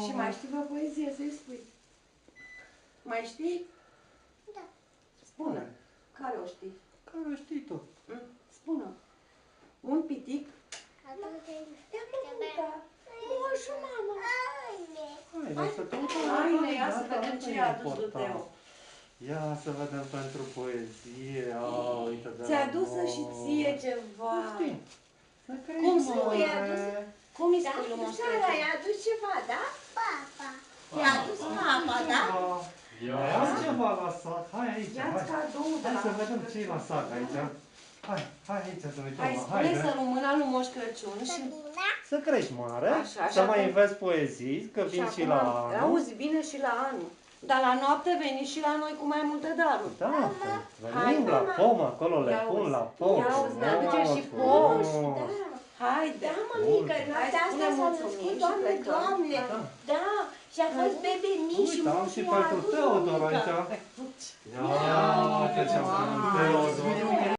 Și mai știi vreo poezie să-i spui? Mai știi? Da. Spune. Care o știi? Care o știi tu? Spune. Un pitic. Ia mă, da. Moșu, mama. Hai să te uităm. Haine, ia să vedem ce i-a adus lui Teo. Ia să vedem pentru poezie. Uite de Ți-a la adus și Moș. ție ceva. Să crezi, Cum să mare. i-a adus? Cum îi spui lui Moș Crăciun? I-a adus ceva, da? Papa. I-a adus papa, da? Ia ceva la sac. Hai aici. Ia-ți cadou de Hai la să Moș vedem ce e la Crăciun. sac aici. Hai aici să uităm. Hai, spune să rămână lui Moș Crăciun și... Să crești mare, Așa, să așa mai că- înveți poezii, că vin și la anul. Auzi, bine și la anul. Dar la noapte veni și la noi cu mai multe daruri. Da, Hai, venim la mama. pom, acolo le Ia pun uzi. la pom. Ia uzi, ne frumos, aduce și frumos. pomi. Haide. Da, mămică, Hai, noaptea asta spune s-a mulțumim născut, și Doamne, plecăm. Doamne. Da, și a fost bebe mic și Uite, am și moșul a pentru adus Teodor mămică. aici. Ia, uite ce-am pentru Teodor.